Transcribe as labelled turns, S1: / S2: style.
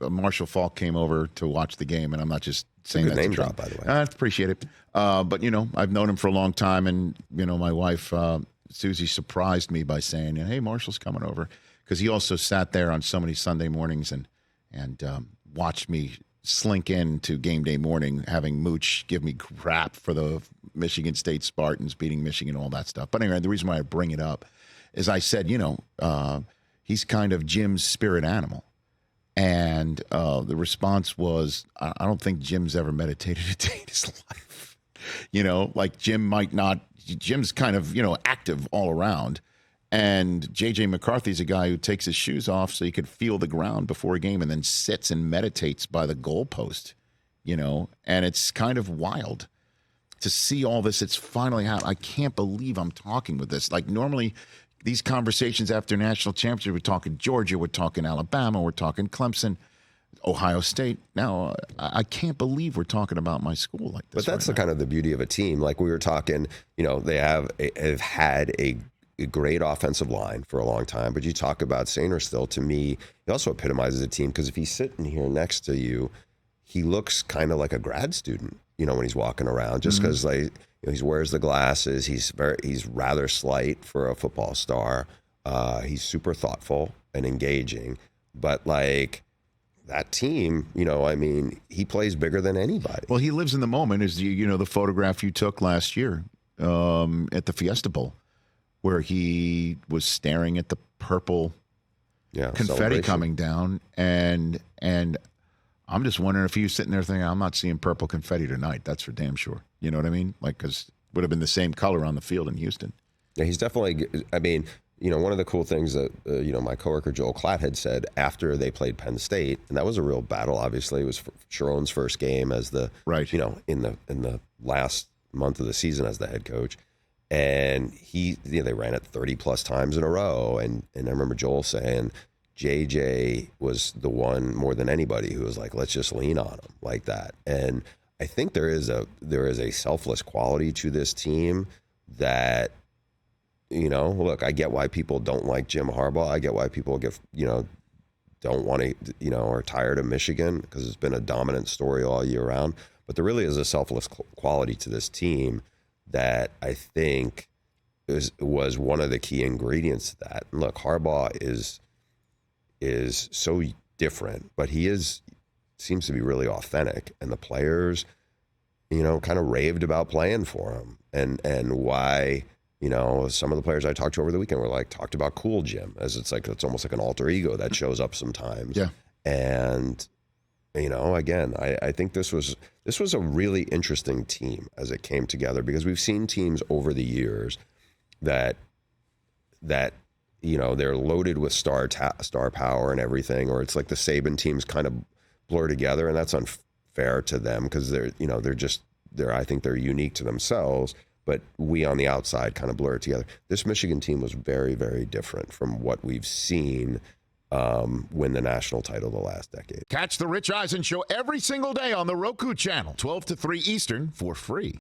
S1: Marshall Falk came over to watch the game, and I'm not just saying that.
S2: Name drop, by the way.
S1: I appreciate it. But, I've known him for a long time, and, my wife, Susie, surprised me by saying, hey, Marshall's coming over. Because he also sat there on so many Sunday mornings and watched me slink into game day morning, having Mooch give me crap for the Michigan State Spartans beating Michigan, all that stuff. But anyway, the reason why I bring it up is I said, he's kind of Jim's spirit animal. And the response was, I don't think Jim's ever meditated a day in his life. Like Jim might not, Jim's kind of, active all around. And J.J. McCarthy's a guy who takes his shoes off so he could feel the ground before a game and then sits and meditates by the goalpost, and it's kind of wild to see all this. It's finally happened. I can't believe I'm talking with this. Like normally these conversations after national championship, we're talking Georgia, we're talking Alabama, we're talking Clemson, Ohio State. Now, I can't believe we're talking about my school like this.
S2: But that's kind of the beauty of a team. Like we were talking, they have had a great offensive line for a long time, but you talk about Sainer. To me, he also epitomizes a team because if he's sitting here next to you, he looks kind of like a grad student, when he's walking around, just because he wears the glasses. He's rather slight for a football star. He's super thoughtful and engaging, but like that team, he plays bigger than anybody.
S1: Well, he lives in the moment. Is the photograph you took last year at the Fiesta Bowl, where he was staring at the purple confetti coming down, and I'm just wondering if he was sitting there thinking, I'm not seeing purple confetti tonight. That's for damn sure. You know what I mean? Like, because it would have been the same color on the field in Houston.
S2: Yeah, he's definitely, one of the cool things that, my coworker Joel Klatt had said after they played Penn State, and that was a real battle, obviously. It was Sharon's first game as the, in the last month of the season as the head coach. And they ran it 30 plus times in a row. And I remember Joel saying JJ was the one more than anybody who was like, let's just lean on him like that. And I think there is a selfless quality to this team that, look, I get why people don't like Jim Harbaugh. I get why people don't want to, are tired of Michigan because it's been a dominant story all year round. But there really is a selfless quality to this team that I think was one of the key ingredients to that. And look, Harbaugh is so different, but he seems to be really authentic, and the players, kind of raved about playing for him, and why, some of the players I talked to over the weekend were talked about Cool Jim, as it's almost like an alter ego that shows up sometimes.
S1: Yeah,
S2: and again, I think this was a really interesting team as it came together, because we've seen teams over the years that they're loaded with star power and everything, or it's like the Saban teams kind of blur together, and that's unfair to them because I think they're unique to themselves, but we on the outside kind of blur it together. This Michigan team was very, very different from what we've seen win the national title the last decade.
S1: Catch the Rich Eisen Show every single day on the Roku channel, 12 to 3 Eastern, for free.